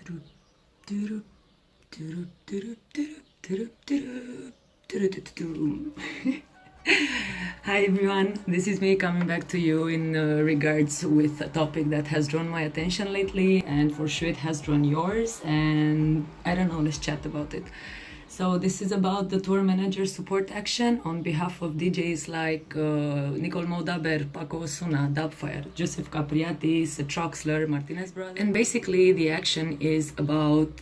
Hi everyone, this is me coming back to you in regards with a topic that has drawn my attention lately, and for sure it has drawn yours, and I don't know, let's chat about it. So this is about the tour manager support action on behalf of DJs like Nicole Moudaber, Paco Osuna, Dubfire, Joseph Capriati, Seth Troxler, Martinez Brothers. And basically the action is about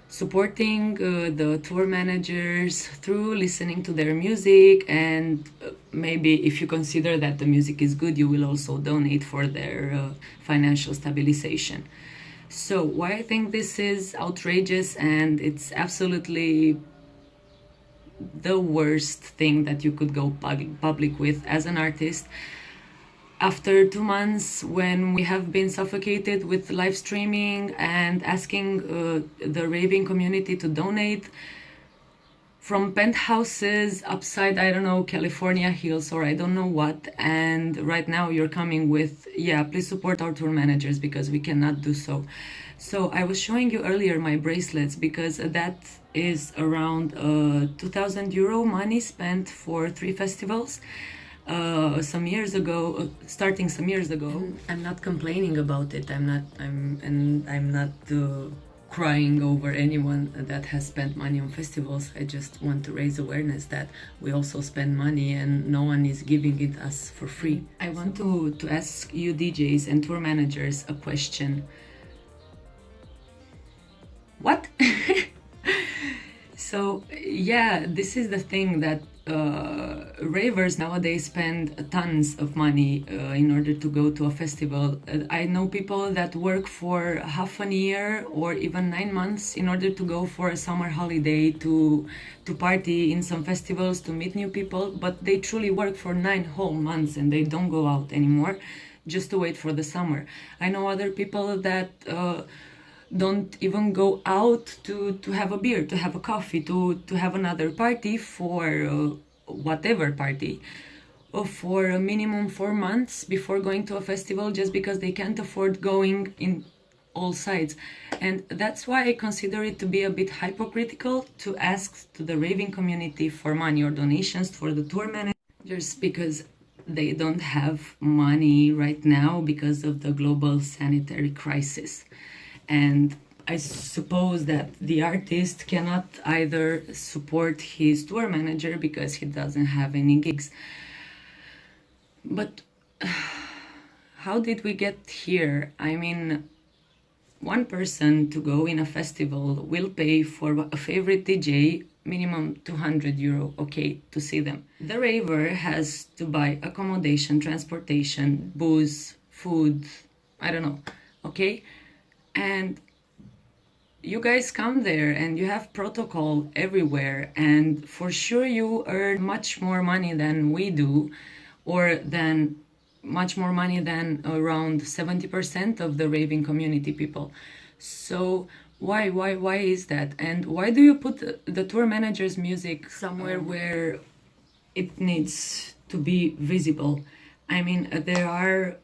supporting the tour managers through listening to their music, and maybe if you consider that the music is good, you will also donate for their financial stabilization. So why I think this is outrageous, and it's absolutely the worst thing that you could go public with as an artist. After 2 months, when we have been suffocated with live streaming and asking the raving community to donate from penthouses upside, I don't know, California hills or I don't know what, and right now you're coming with, yeah, please support our tour managers because we cannot do so. So I was showing you earlier my bracelets because that is around €2,000 money spent for 3 festivals. Some years ago, starting some years ago. I'm not complaining about it. I'm not crying over anyone that has spent money on festivals. I just want to raise awareness that we also spend money and no one is giving it us for free. I want to ask you DJs and tour managers a question. What? So yeah, this is the thing that ravers nowadays spend tons of money in order to go to a festival. I know people that work for half a year or even 9 months in order to go for a summer holiday, to party in some festivals, to meet new people, but they truly work for 9 whole months and they don't go out anymore just to wait for the summer. I know other people that don't even go out to have a beer, to have a coffee, to have another party for whatever party, or for a minimum 4 months before going to a festival, just because they can't afford going in all sides. And that's why I consider it to be a bit hypocritical to ask to the raving community for money or donations for the tour managers, because they don't have money right now because of the global sanitary crisis. And I suppose that the artist cannot either support his tour manager because he doesn't have any gigs. But how did we get here? I mean, one person to go in a festival will pay for a favorite DJ minimum €200, okay, to see them. The raver has to buy accommodation, transportation, booze, food, I don't know, okay? And you guys come there and you have protocol everywhere, and for sure you earn much more money than we do, or than much more money than around 70% of the raving community people. So why is that? And why do you put the tour manager's music somewhere where it needs to be visible? I mean, there are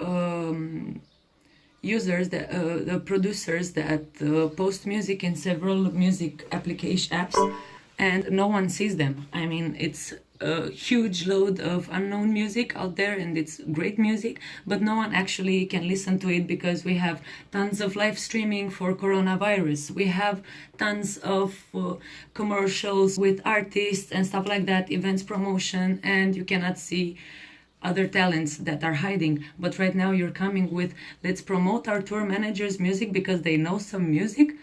users, that the producers that post music in several music application apps, and no one sees them. I mean, it's a huge load of unknown music out there, and it's great music, but no one actually can listen to it because we have tons of live streaming for coronavirus. We have tons of commercials with artists and stuff like that, events promotion, and you cannot see other talents that are hiding. But right now you're coming with, let's promote our tour managers' music because they know some music.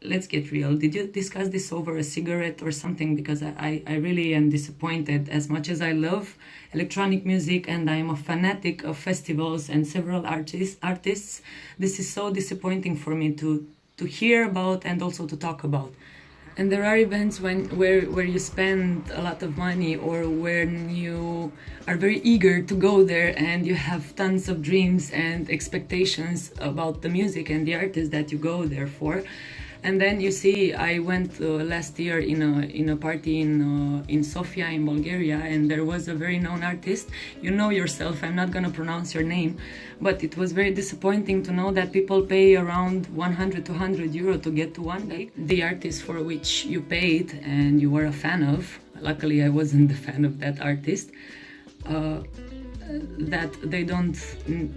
Let's get real. Did you discuss this over a cigarette or something? Because I really am disappointed. As much as I love electronic music and I'm a fanatic of festivals and several artists, this is so disappointing for me to hear about and also to talk about. And there are events where you spend a lot of money, or when you are very eager to go there and you have tons of dreams and expectations about the music and the artist that you go there for. And then you see, I went last year in a party in Sofia in Bulgaria, and there was a very known artist. You know yourself, I'm not gonna pronounce your name, but it was very disappointing to know that people pay around 100 to 100 euro to get to one day. The artist for which you paid and you were a fan of, luckily I wasn't the fan of that artist, that they don't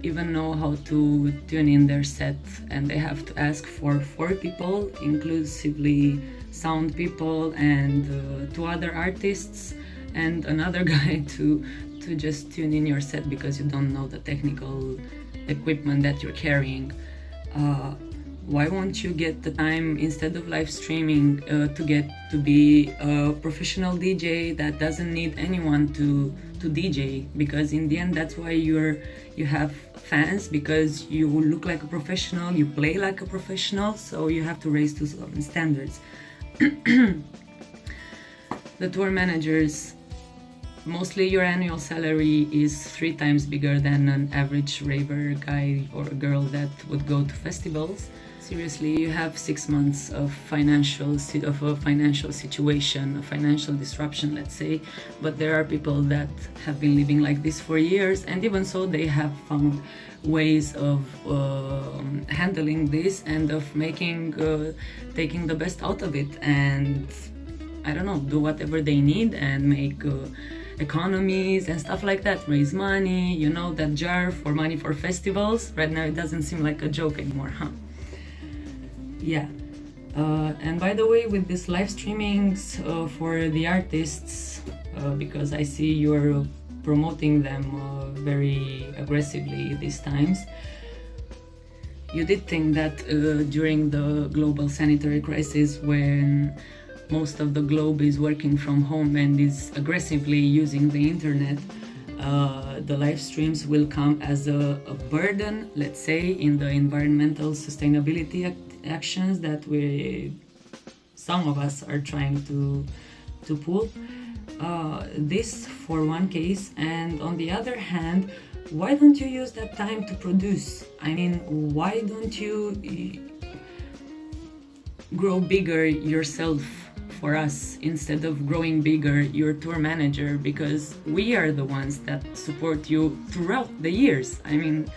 even know how to tune in their set, and they have to ask for 4 people, inclusively sound people and 2 other artists and another guy to just tune in your set because you don't know the technical equipment that you're carrying. Why won't you get the time, instead of live streaming, to get to be a professional DJ that doesn't need anyone to DJ? Because in the end, that's why you have fans, because you look like a professional, you play like a professional, so you have to raise to some standards. The tour managers, mostly your annual salary is 3 times bigger than an average raver guy or girl that would go to festivals. Seriously, you have 6 months of a financial situation, a financial disruption, let's say, but there are people that have been living like this for years, and even so they have found ways of handling this and of taking the best out of it, and I don't know, do whatever they need and make economies and stuff like that, raise money, you know, that jar for money for festivals. Right now it doesn't seem like a joke anymore, huh? Yeah. And by the way, with these live streamings for the artists, because I see you're promoting them very aggressively these times, you did think that during the global sanitary crisis, when most of the globe is working from home and is aggressively using the internet, the live streams will come as a burden, let's say, in the environmental sustainability actions that some of us are trying to pull. This for one case, and on the other hand, why don't you use that time to produce? I mean, why don't you grow bigger yourself for us instead of growing bigger your tour manager? Because we are the ones that support you throughout the years. I mean,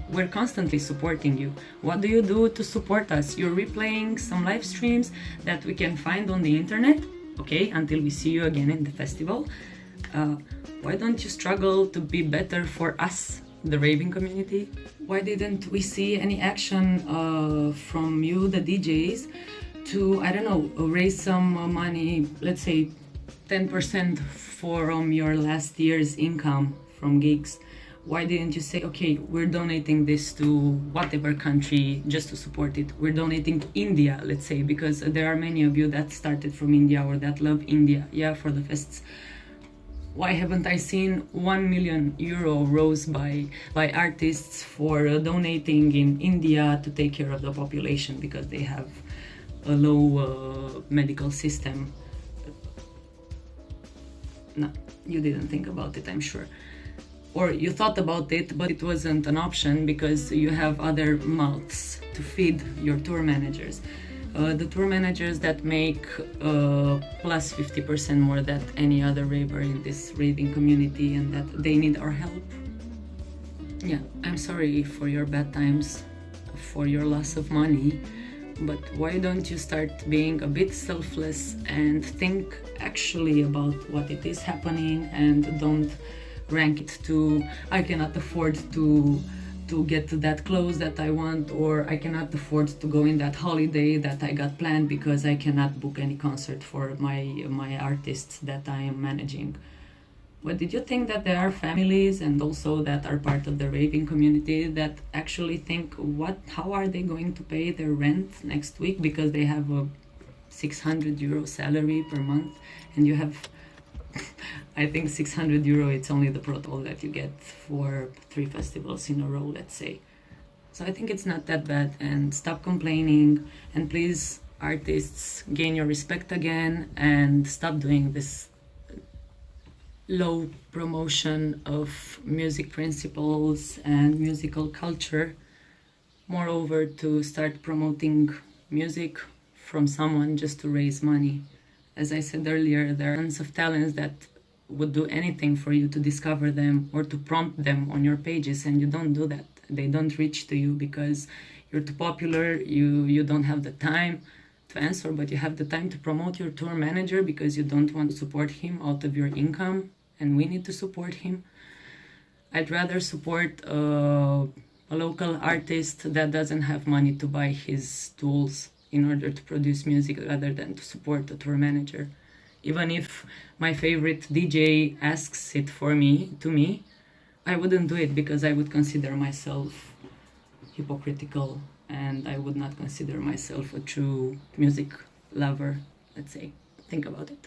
we're constantly supporting you. What do you do to support us? You're replaying some live streams that we can find on the internet, okay, until we see you again in the festival. Why don't you struggle to be better for us, the raving community? Why didn't we see any action from you, the DJs, to, I don't know, raise some money, let's say 10% from your last year's income from gigs? Why didn't you say, okay, we're donating this to whatever country just to support it? We're donating to India, let's say, because there are many of you that started from India or that love India, yeah, for the fests. Why haven't I seen 1 million euro rose by artists for donating in India to take care of the population because they have a low medical system? No, you didn't think about it, I'm sure. Or you thought about it, but it wasn't an option because you have other mouths to feed your tour managers. The tour managers that make plus 50% more than any other raver in this raving community, and that they need our help. Yeah, I'm sorry for your bad times, for your loss of money, but why don't you start being a bit selfless and think actually about what it is happening, and don't rank it to, I cannot afford to get to that clothes that I want, or I cannot afford to go in that holiday that I got planned because I cannot book any concert for my artists that I am managing. But did you think that there are families and also that are part of the raving community that actually think, how are they going to pay their rent next week because they have a 600 euro salary per month, and you have I think 600 euro, it's only the protocol that you get for 3 festivals in a row, let's say. So I think it's not that bad, and stop complaining, and please, artists, gain your respect again and stop doing this low promotion of music principles and musical culture. Moreover, to start promoting music from someone just to raise money. As I said earlier, there are tons of talents that would do anything for you to discover them or to prompt them on your pages, and you don't do that. They don't reach to you because you're too popular, you don't have the time to answer, but you have the time to promote your tour manager because you don't want to support him out of your income, and we need to support him. I'd rather support a local artist that doesn't have money to buy his tools in order to produce music rather than to support a tour manager. Even if my favorite DJ asks it to me, I wouldn't do it because I would consider myself hypocritical and I would not consider myself a true music lover, let's say. Think about it.